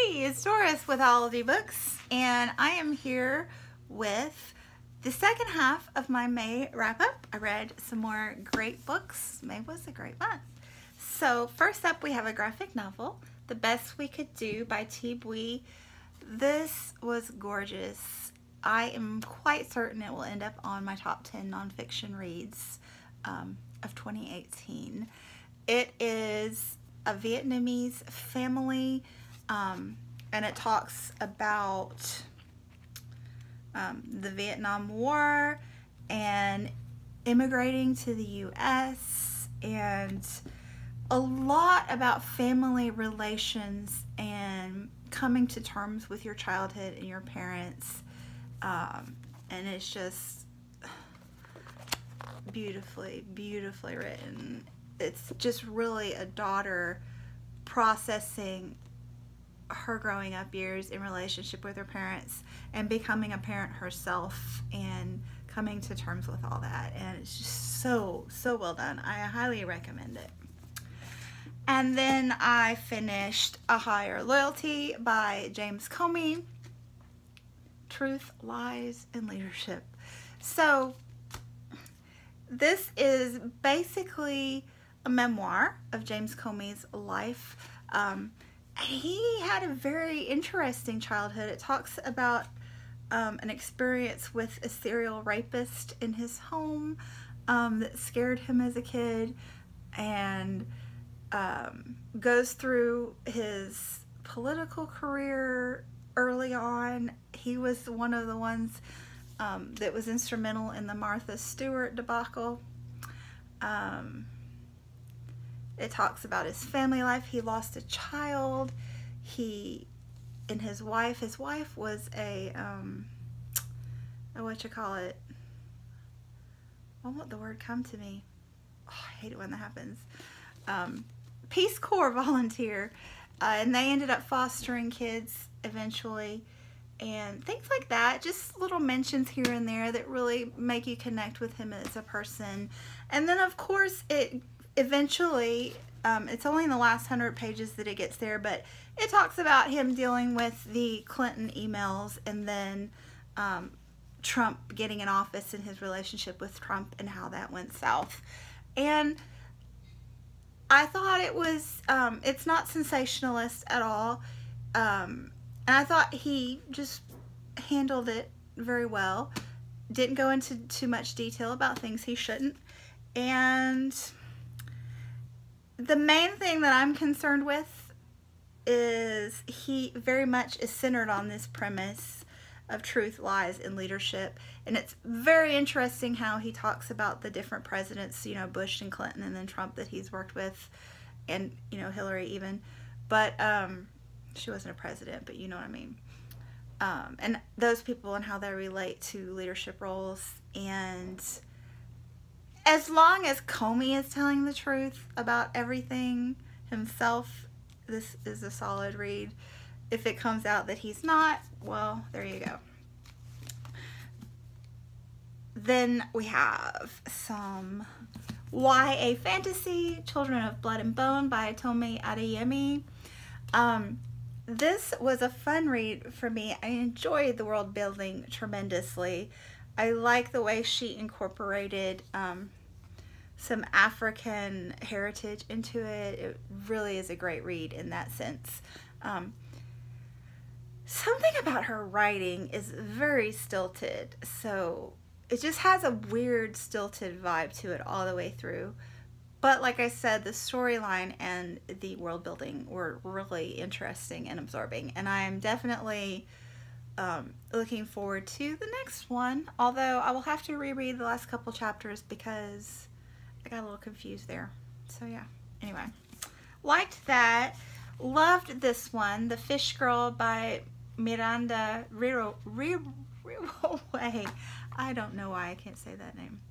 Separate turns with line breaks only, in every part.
Hey, it's Doris with Ology Books, and I am here with the second half of my May wrap-up. I read some more great books. May was a great month. So first up, we have a graphic novel, The Best We Could Do by Thi Bui. This was gorgeous. I am quite certain it will end up on my top 10 nonfiction reads of 2018. It is a Vietnamese family, and it talks about the Vietnam War and immigrating to the U.S. and a lot about family relations and coming to terms with your childhood and your parents, and it's just beautifully written. It's just really a daughter processing her growing up years in relationship with her parents and becoming a parent herself and coming to terms with all that, and it's just so well done. I highly recommend it. And then I finished A Higher Loyalty by James Comey. Truth, Lies, and Leadership. So this is basically a memoir of James Comey's life. He had a very interesting childhood. It talks about an experience with a serial rapist in his home that scared him as a kid, and goes through his political career early on. He was one of the ones that was instrumental in the Martha Stewart debacle. It talks about his family life. He lost a child. His wife was a, what you call it? Why won't the word come to me? Oh, I hate it when that happens. Peace Corps volunteer, and they ended up fostering kids eventually, and things like that. Just little mentions here and there that really make you connect with him as a person. And then of course it eventually, it's only in the last 100 pages that it gets there, but it talks about him dealing with the Clinton emails, and then Trump getting in office and his relationship with Trump and how that went south. And I thought it was, it's not sensationalist at all, and I thought he just handled it very well. Didn't go into too much detail about things he shouldn't. And the main thing that I'm concerned with is he very much is centered on this premise of truth, lies, and leadership. And it's very interesting how he talks about the different presidents, you know, Bush and Clinton and then Trump that he's worked with, and, you know, Hillary even. But she wasn't a president, but you know what I mean. And those people and how they relate to leadership roles. And as long as Comey is telling the truth about everything himself, this is a solid read. If it comes out that he's not, well, there you go. Then we have some YA fantasy, Children of Blood and Bone by Tomi Adeyemi. This was a fun read for me. I enjoyed the world building tremendously. I like the way she incorporated some African heritage into it. It really is a great read in that sense. Something about her writing is very stilted, so it just has a weird stilted vibe to it all the way through. But like I said, the storyline and the world building were really interesting and absorbing, and I am definitely looking forward to the next one, although I will have to reread the last couple chapters because I got a little confused there. So yeah, anyway, liked that. Loved this one, The Fish Girl by Miranda Rirowe. I don't know why I can't say that name.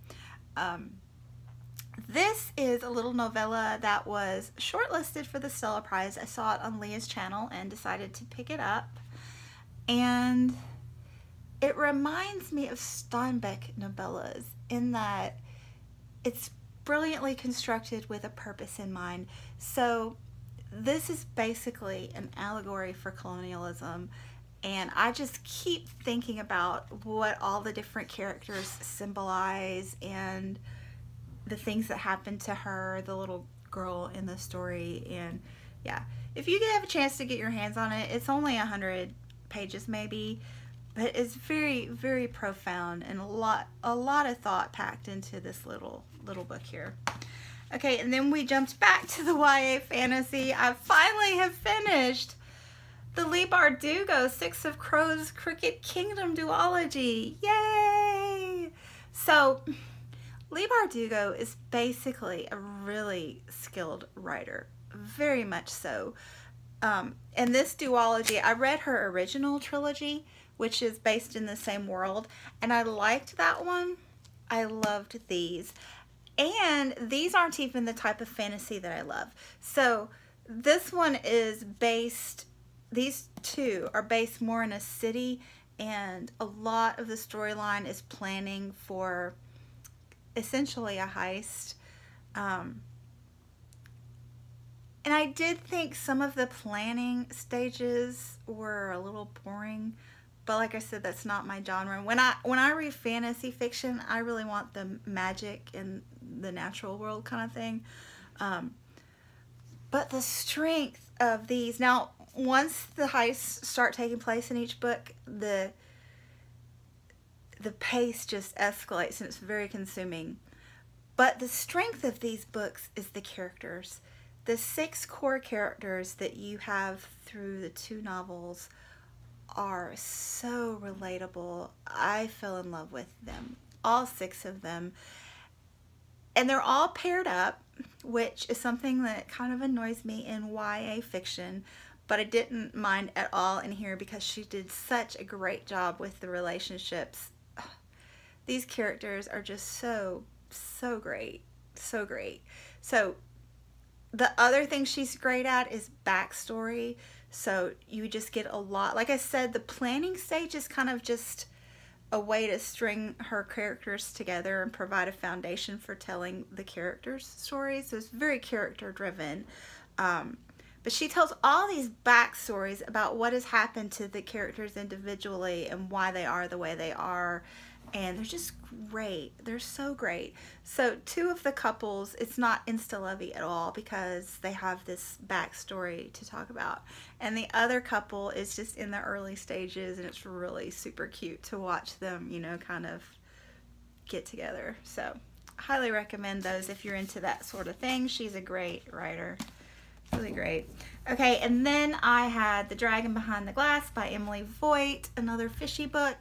This is a little novella that was shortlisted for the Stella Prize. I saw it on Leah's channel and decided to pick it up. And it reminds me of Steinbeck novellas in that it's brilliantly constructed with a purpose in mind. So this is basically an allegory for colonialism, and I just keep thinking about what all the different characters symbolize and the things that happened to her, the little girl in the story. And yeah, if you have a chance to get your hands on it, it's only 100 pages maybe, but it's very, very profound, and a lot of thought packed into this little book here. Okay, and then we jumped back to the YA fantasy. I finally have finished the Leigh Bardugo Six of Crows Crooked Kingdom duology. Yay! So, Leigh Bardugo is basically a really skilled writer, very much so. And this duology, I read her original trilogy, which is based in the same world, and I liked that one. I loved these. And these aren't even the type of fantasy that I love. So this one is based, these two are based more in a city, and a lot of the storyline is planning for essentially a heist. And I did think some of the planning stages were a little boring, but like I said, that's not my genre. When I read fantasy fiction, I really want the magic and the natural world kind of thing. But the strength of these, now once the heists start taking place in each book, the pace just escalates and it's very consuming. But the strength of these books is the characters. The 6 core characters that you have through the 2 novels are so relatable. I fell in love with them, all 6 of them. And they're all paired up, which is something that kind of annoys me in YA fiction, but I didn't mind at all in here because she did such a great job with the relationships. These characters are just so great, so great. So the other thing she's great at is backstory. So you just get a lot. Like I said, the planning stage is kind of just a way to string her characters together and provide a foundation for telling the characters' stories. So it's very character driven. But she tells all these backstories about what has happened to the characters individually and why they are the way they are. And they're just great. They're so great. So 2 of the couples, it's not insta-lovey at all because they have this backstory to talk about. And the other couple is just in the early stages, and it's really super cute to watch them, you know, kind of get together. So highly recommend those if you're into that sort of thing. She's a great writer. Really great. Okay, and then I had The Dragon Behind the Glass by Emily Voigt, another fishy book.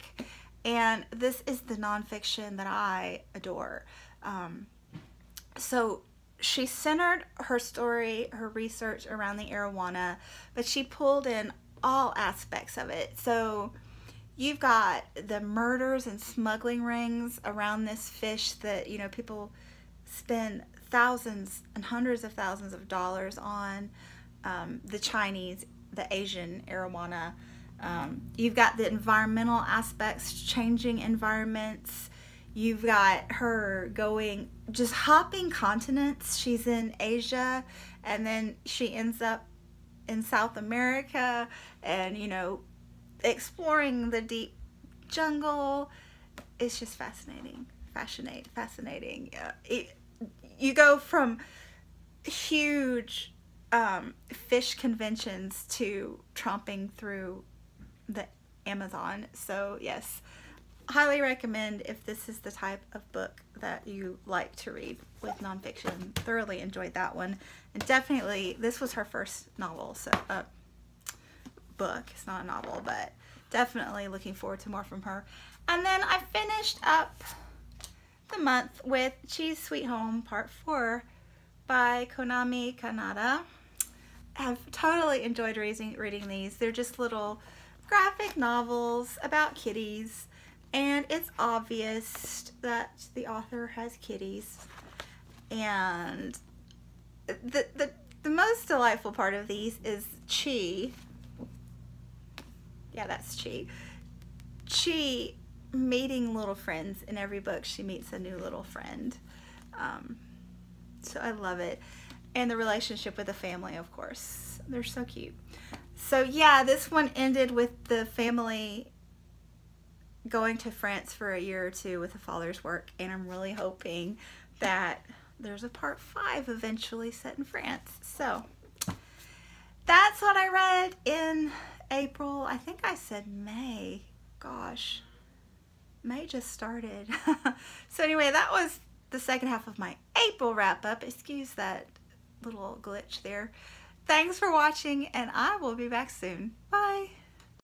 And this is the nonfiction that I adore. So she centered her story, her research around the arowana, but she pulled in all aspects of it. So you've got the murders and smuggling rings around this fish that, you know, people spend thousands and hundreds of thousands of dollars on. The Chinese, the Asian arowana. You've got the environmental aspects, changing environments. You've got her going, just hopping continents. She's in Asia, and then she ends up in South America, and, you know, exploring the deep jungle. It's just fascinating. Fascinating. You go from huge fish conventions to tromping through the Amazon. So yes, highly recommend if this is the type of book that you like to read with nonfiction. Thoroughly enjoyed that one, and definitely this was her first novel, so book. It's not a novel, but definitely looking forward to more from her. And then I finished up the month with Chi's Sweet Home Part 4 by Konami Kanata. I've totally enjoyed reading these. They're just little graphic novels about kitties, and it's obvious that the author has kitties. And the most delightful part of these is Chi. Yeah, that's Chi. Chi meeting little friends. In every book she meets a new little friend. So I love it. and the relationship with the family, of course. They're so cute. So yeah, this one ended with the family going to France for a year or two with the father's work, and I'm really hoping that there's a part 5 eventually set in France. So that's what I read in April. I think I said May. Gosh, May just started. So anyway, that was the second half of my April wrap up. Excuse that little glitch there. Thanks for watching, and I will be back soon. Bye.